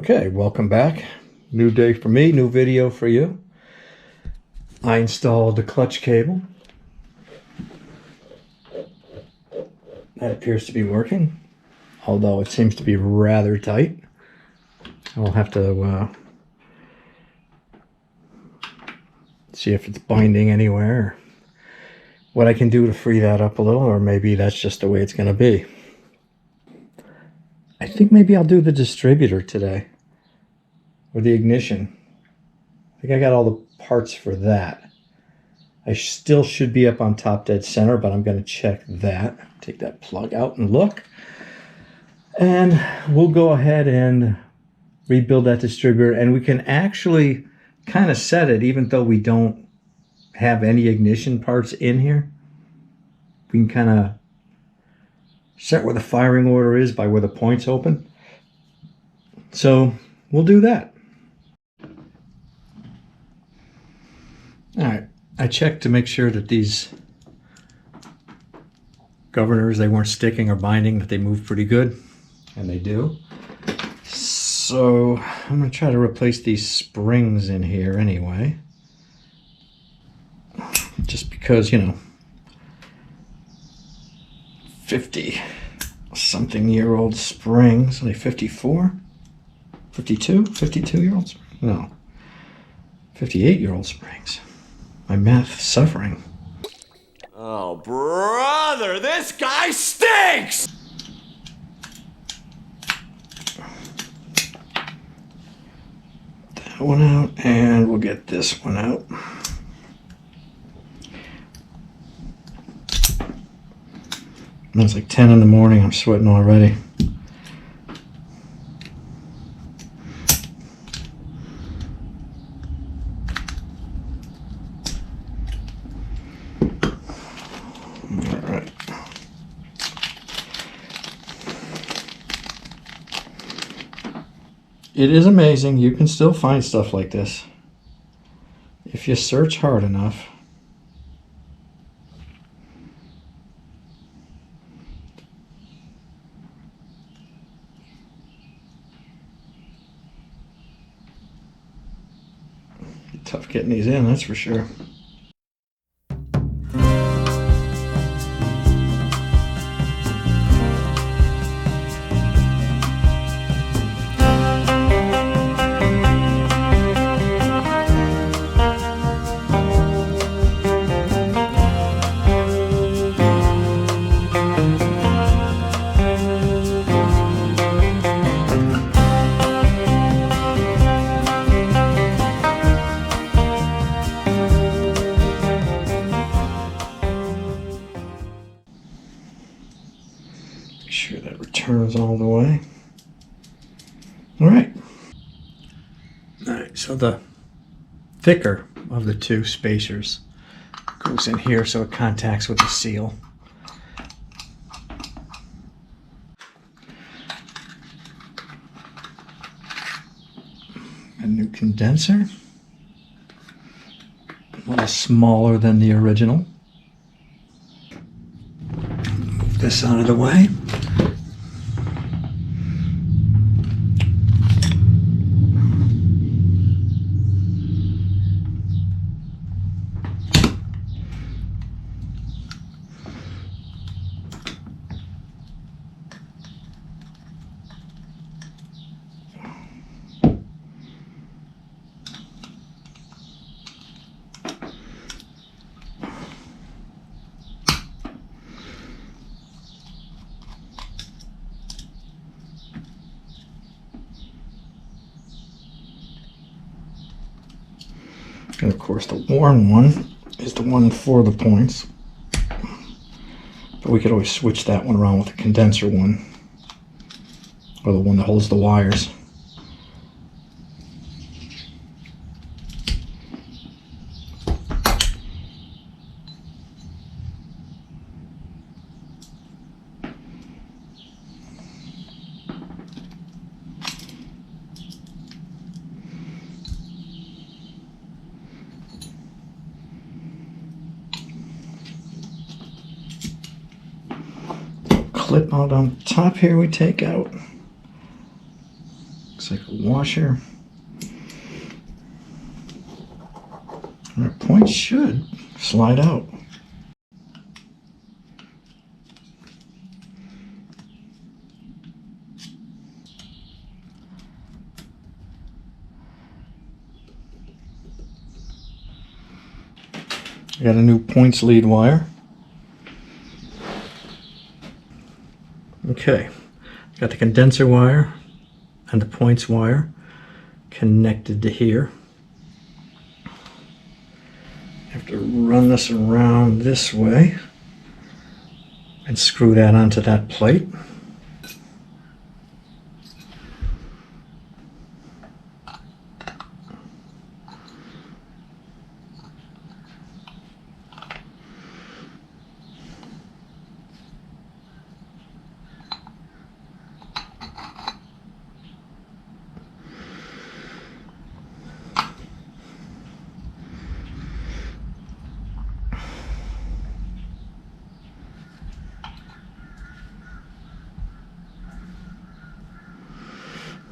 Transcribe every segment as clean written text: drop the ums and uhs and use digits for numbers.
Okay, welcome back. New day for me, new video for you. I installed the clutch cable. That appears to be working, although it seems to be rather tight. I'll have to see if it's binding anywhere, or what I can do to free that up a little, or maybe that's just the way it's going to be. I think maybe I'll do the distributor today, or the ignition. I think I got all the parts for that. I still should be up on top dead center, but I'm going to check that. Take that plug out and look. And we'll go ahead and rebuild that distributor, and we can actually kind of set it even though we don't have any ignition parts in here. We can kind of set where the firing order is by where the points open. So we'll do that. All right, I checked to make sure that these governors, they weren't sticking or binding, that they move pretty good, and they do. So I'm going to try to replace these springs in here anyway, just because, you know, 50-something-year-old springs, only 54, 52 year olds, no, 58-year-old springs. My math suffering. Oh, brother, this guy stinks! That one out, and we'll get this one out. And it's like 10 in the morning, I'm sweating already. Alright. It is amazing, you can still find stuff like this if you search hard enough. Tough getting these in, that's for sure. Make sure that returns all the way. All right. All right, so the thicker of the two spacers goes in here so it contacts with the seal. A new condenser, a little smaller than the original. Move this out of the way. And of course the worn one is the one for the points, but we could always switch that one around with the condenser one, or the one that holds the wires. Clip out on top here we take out. Looks like a washer. Our point should slide out. I got a new points lead wire. Okay, got the condenser wire and the points wire connected to here. Have to run this around this way and screw that onto that plate.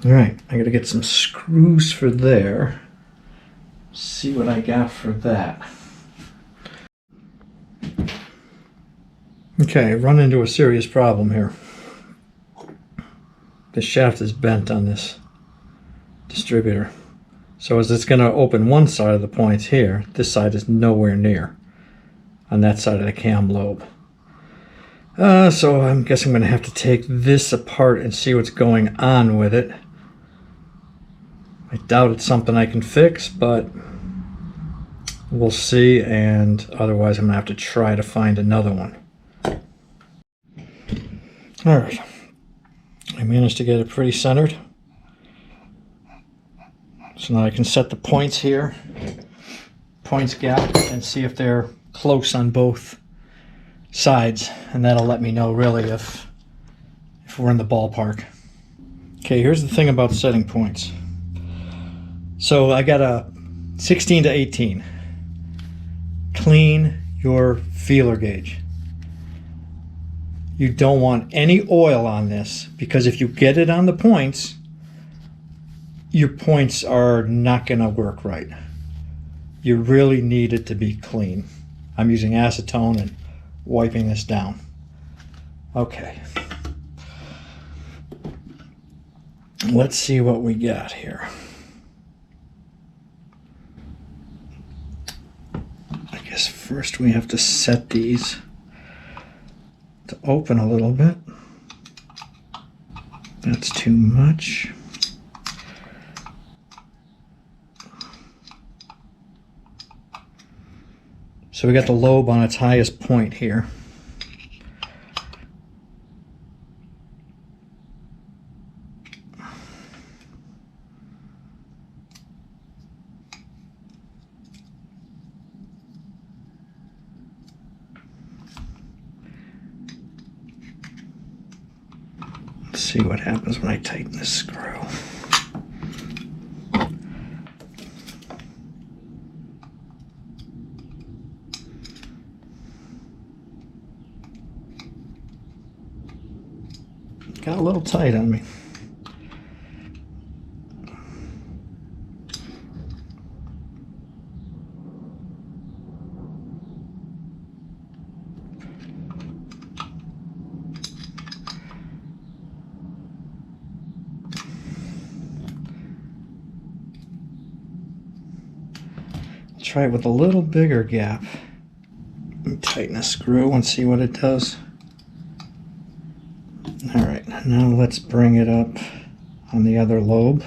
All right, I gotta get some screws for there. See what I got for that. Okay, I've run into a serious problem here. The shaft is bent on this distributor. So as it's gonna open one side of the points here, this side is nowhere near on that side of the cam lobe. So I guess I'm gonna have to take this apart and see what's going on with it. I doubt it's something I can fix, but we'll see, and otherwise I'm gonna have to try to find another one. All right, I managed to get it pretty centered. So now I can set the points here, points gap, and see if they're close on both sides, and that'll let me know really if we're in the ballpark. Okay, here's the thing about setting points. So I got a 16 to 18. Clean your feeler gauge. You don't want any oil on this, because if you get it on the points, your points are not going to work right. You really need it to be clean. I'm using acetone and wiping this down. Okay. Let's see what we got here. I guess first we have to set these to open a little bit. That's too much. So we got the lobe on its highest point here. Let's see what happens when I tighten this screw. Got a little tight on me. Try it with a little bigger gap. Let me tighten the screw and see what it does. All right, now let's bring it up on the other lobe.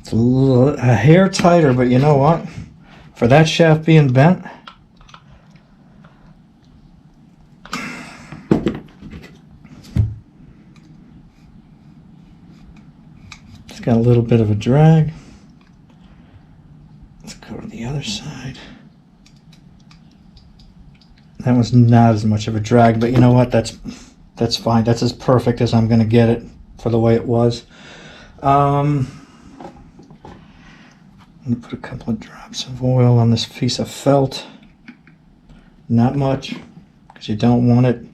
It's a hair tighter, but you know what? For that shaft being bent, it's got a little bit of a drag. Let's go to the other side. That was not as much of a drag, but you know what? That's fine. That's as perfect as I'm going to get it for the way it was. I'm going to put a couple of drops of oil on this piece of felt. Not much. because you don't want it.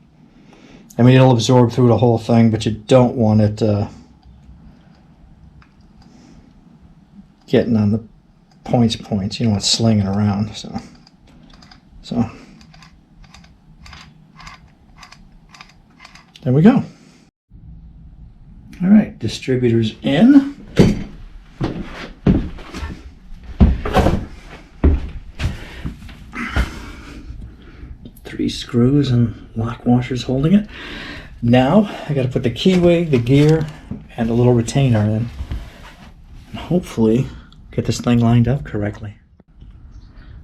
I mean, it'll absorb through the whole thing, but you don't want it getting on the points. You don't want it slinging around. So there we go. All right, distributor's in. Three screws and lock washers holding it. Now I got to put the keyway, the gear, and a little retainer in, and hopefully get this thing lined up correctly.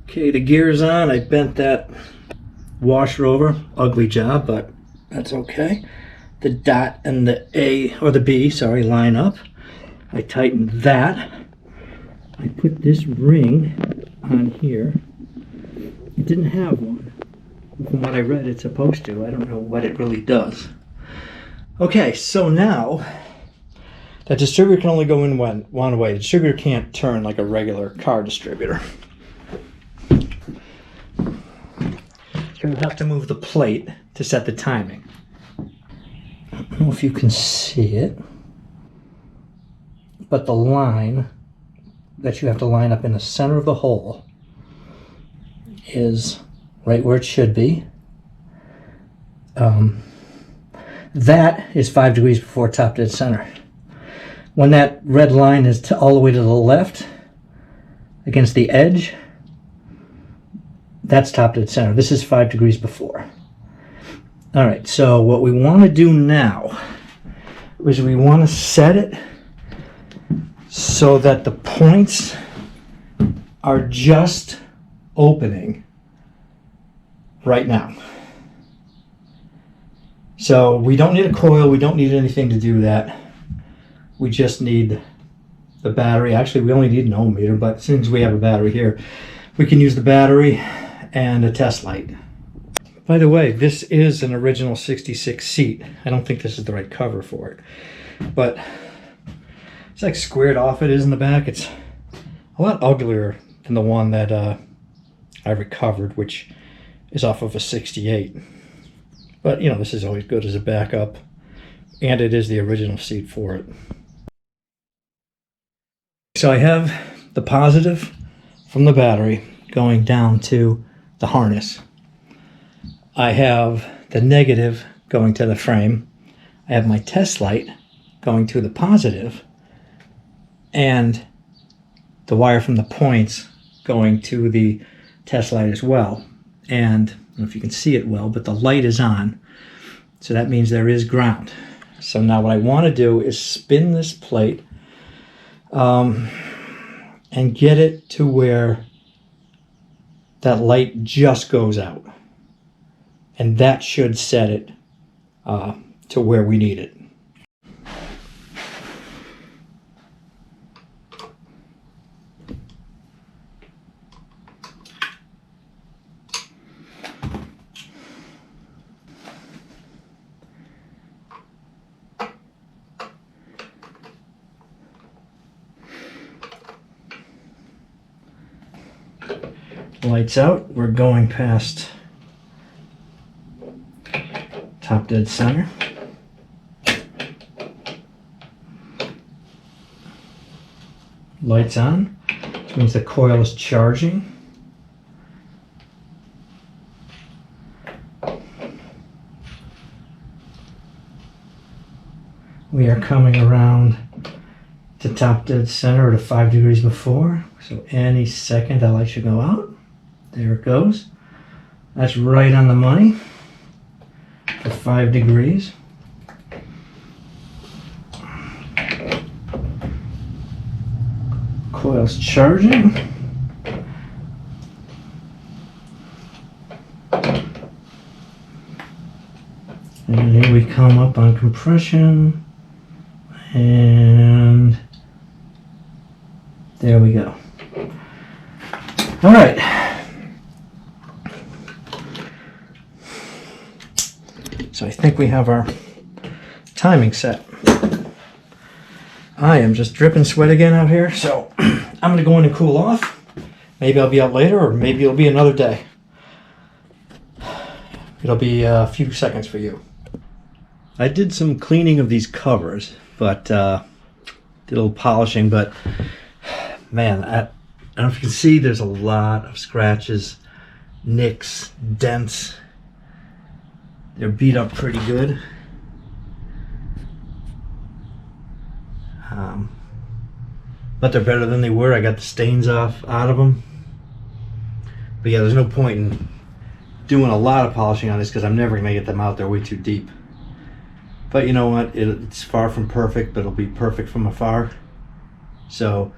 Okay, the gear's on. I bent that washer over. Ugly job, but that's okay. The dot and the A, or the B, sorry, line up. I tightened that. I put this ring on here. It didn't have one. From what I read, it's supposed to. I don't know what it really does. Okay, so now that distributor can only go in one way. The distributor can't turn like a regular car distributor. So you have to move the plate to set the timing. I don't know if you can see it, but the line that you have to line up in the center of the hole is right where it should be. That is 5 degrees before top dead center. When that red line is all the way to the left against the edge, that's top dead center. This is 5 degrees before. All right, so what we want to do now is we want to set it so that the points are just opening right now. So we don't need a coil, we don't need anything to do that. We just need the battery. Actually, we only need an ohm meter, but since we have a battery here, we can use the battery and a test light. By the way, this is an original 66 seat. I don't think this is the right cover for it, but it's like squared off it is in the back. It's a lot uglier than the one that I recovered, which is off of a 68. But you know, this is always good as a backup, and it is the original seat for it. So I have the positive from the battery going down to the harness. I have the negative going to the frame. I have my test light going to the positive, and the wire from the points going to the test light as well. And I don't know if you can see it well, but the light is on. So that means there is ground. So now what I want to do is spin this plate and get it to where that light just goes out. And that should set it to where we need it. Lights out. We're going past top dead center. Lights on, which means the coil is charging. We are coming around to top dead center at 5 degrees before, so any second that light should go out. There it goes. That's right on the money for 5 degrees. Coil's charging. And here we come up on compression. And there we go. All right. So I think we have our timing set. I am just dripping sweat again out here, so I'm going to go in and cool off. Maybe I'll be out later, or maybe it'll be another day. It'll be a few seconds for you. I did some cleaning of these covers, but did a little polishing, but man, I don't know if you can see, there's a lot of scratches, nicks, dents. They're beat up pretty good. But they're better than they were. I got the stains out of them. But yeah, there's no point in doing a lot of polishing on this because I'm never going to get them out. They're way too deep. But you know what? It's far from perfect, but it'll be perfect from afar. So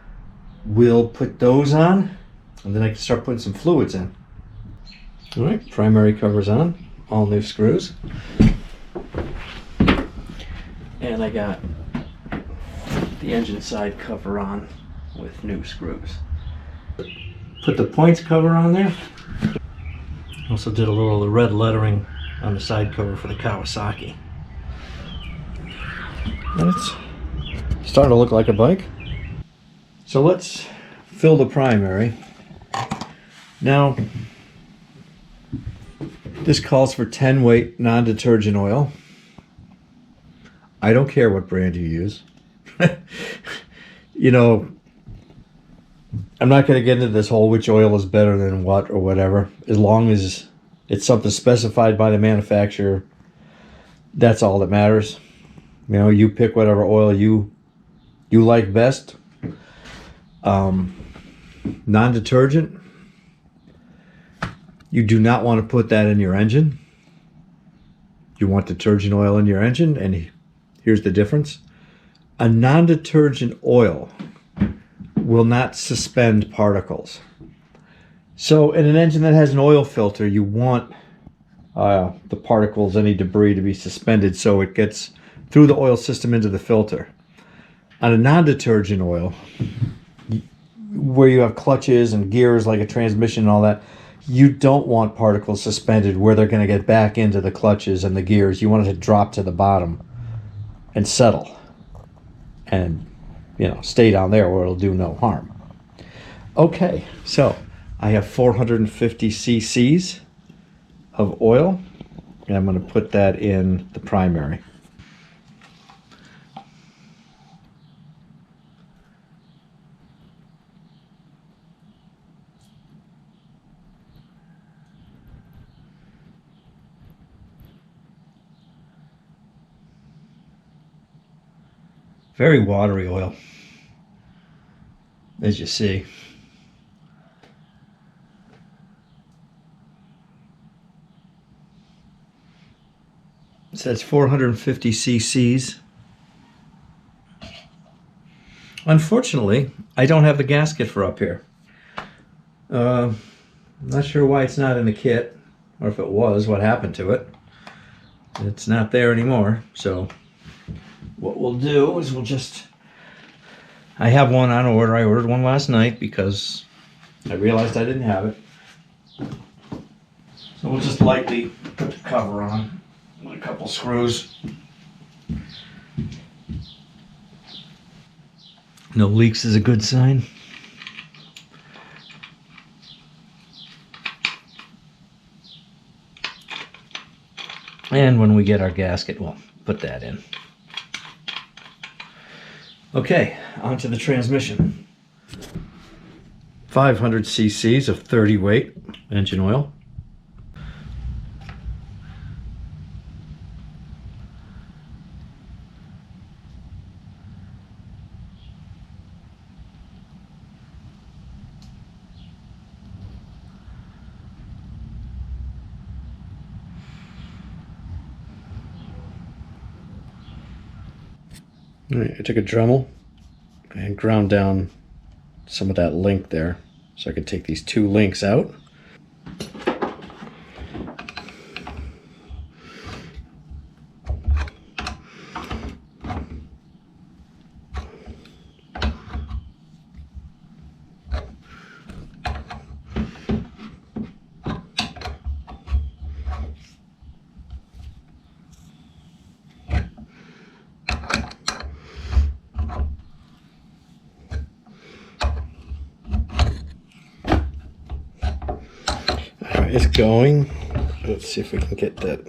we'll put those on, and then I can start putting some fluids in. All right, primary cover's on. All new screws. And I got the engine side cover on with new screws. Put the points cover on there. Also did a little of the red lettering on the side cover for the Kawasaki. And it's starting to look like a bike. So let's fill the primary. Now, this calls for 10 weight non-detergent oil. I don't care what brand you use. You know, I'm not going to get into this whole which oil is better than what or whatever. As long as it's something specified by the manufacturer, that's all that matters. You know, you pick whatever oil you like best. Non-detergent, you do not want to put that in your engine. You want detergent oil in your engine, and here's the difference. A non-detergent oil will not suspend particles. So in an engine that has an oil filter, you want the particles, any debris, to be suspended so it gets through the oil system into the filter. On a non-detergent oil, where you have clutches and gears like a transmission and all that, you don't want particles suspended where they're going to get back into the clutches and the gears. You want it to drop to the bottom and settle and, you know, stay down there where it'll do no harm. Okay, so I have 450 cc's of oil, and I'm going to put that in the primary. Very watery oil, as you see. It says 450 cc's. Unfortunately, I don't have the gasket for up here. I'm not sure why it's not in the kit, or if it was, what happened to it. It's not there anymore, so what we'll do is I have one on order. I ordered one last night because I realized I didn't have it. So we'll just lightly put the cover on with a couple screws. No leaks is a good sign. And when we get our gasket, we'll put that in. Okay, onto the transmission. 500 cc's of 30 weight engine oil. All right, I took a Dremel and ground down some of that link there so I could take these two links out. It's going. Let's see if we can get that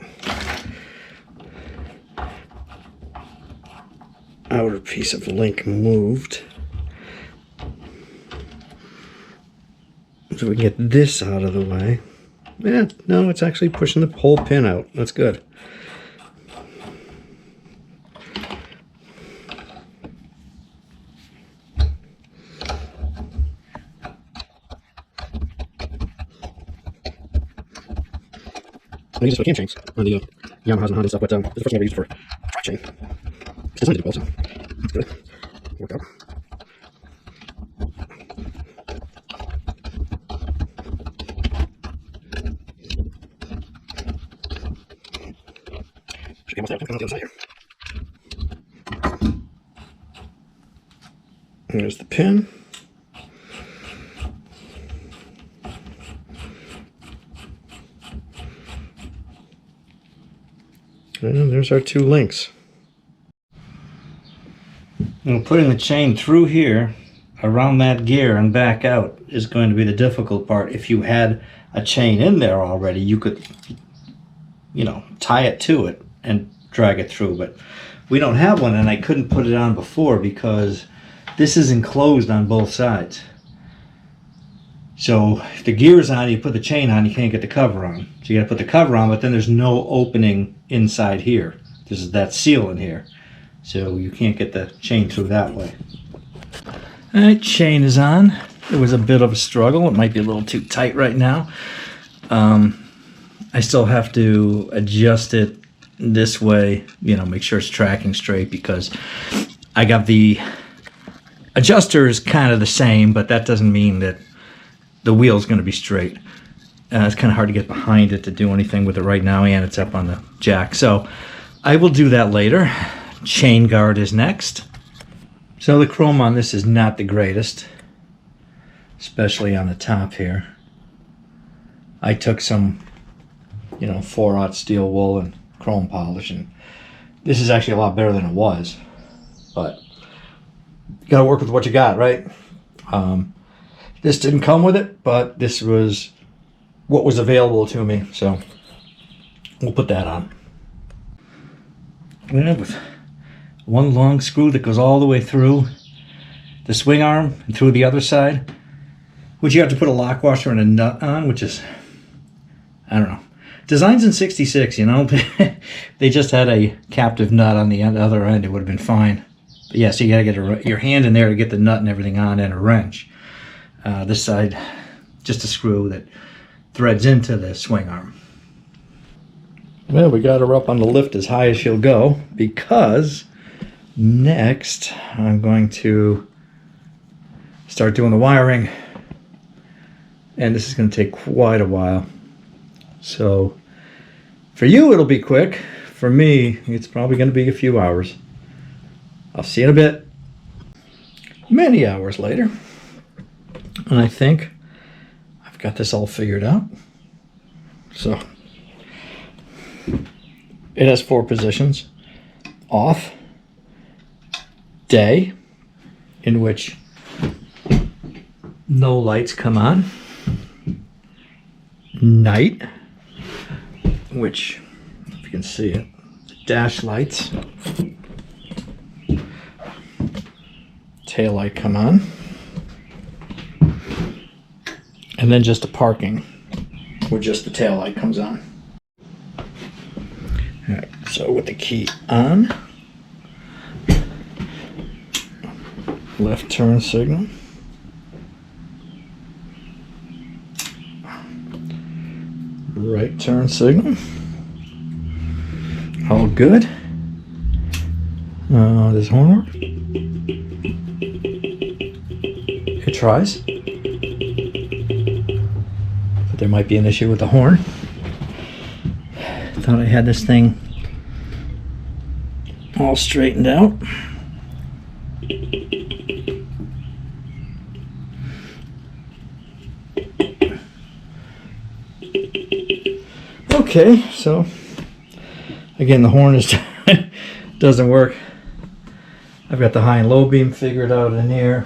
outer piece of link moved. So we can get this out of the way. Yeah, no, it's actually pushing the whole pin out. That's good. I use this for cam chains on the Yamahas and Honda stuff, but this is the first one I've used for track chain. It's designed to do well, so that's good. Worked out. Should be almost there. Come on the other side here. There's the pin. And there's our 2 links. And putting the chain through here, around that gear and back out is going to be the difficult part. If you had a chain in there already, you could, you know, tie it to it and drag it through. But we don't have one, and I couldn't put it on before because this is enclosed on both sides. So if the gear is on, you put the chain on, you can't get the cover on. So you got to put the cover on, but then there's no opening inside here. This is that seal in here. So you can't get the chain through that way. All right, chain is on. It was a bit of a struggle. It might be a little too tight right now. I still have to adjust it this way, you know, make sure it's tracking straight, because I got the adjuster is kind of the same, but that doesn't mean that the wheel's going to be straight. It's kind of hard to get behind it to do anything with it right now, and it's up on the jack. So I will do that later. Chain guard is next. So the chrome on this is not the greatest, especially on the top here. I took some, you know, 4/0 steel wool and chrome polish, and this is actually a lot better than it was. But you gotta work with what you got, right? This didn't come with it, but this was what was available to me, so we'll put that on. Yeah, with one long screw that goes all the way through the swing arm and through the other side, which you have to put a lock washer and a nut on, which is, I don't know. Design's in 66, you know. They just had a captive nut on the other end, it would have been fine. But yeah, so you gotta get your hand in there to get the nut and everything on, and a wrench. This side, just a screw that threads into the swing arm. Well, we got her up on the lift as high as she'll go, because next I'm going to start doing the wiring, and this is going to take quite a while. So for you it'll be quick. For me, it's probably going to be a few hours. I'll see you in a bit. Many hours later, and I think I've got this all figured out. So it has 4 positions: off, day, in which no lights come on, night, which, if you can see it, dash lights, tail light come on, and then just a parking where just the tail light comes on. All right, so with the key on, left turn signal, right turn signal, all good. Does the horn work? It tries. But there might be an issue with the horn. Thought I had this thing all straightened out. Okay, so again, the horn is doesn't work. I've got the high and low beam figured out in here.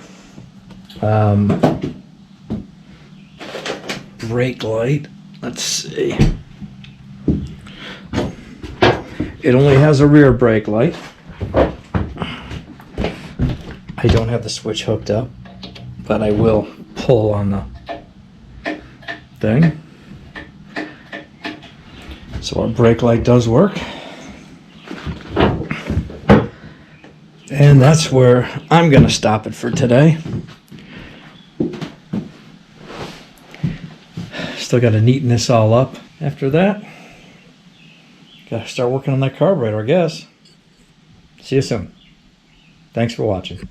Brake light, let's see. it only has a rear brake light. I don't have the switch hooked up, but I will pull on the thing. So our brake light does work. And that's where I'm going to stop it for today. Still got to neaten this all up. After that, got to start working on that carburetor, I guess. See you soon. Thanks for watching.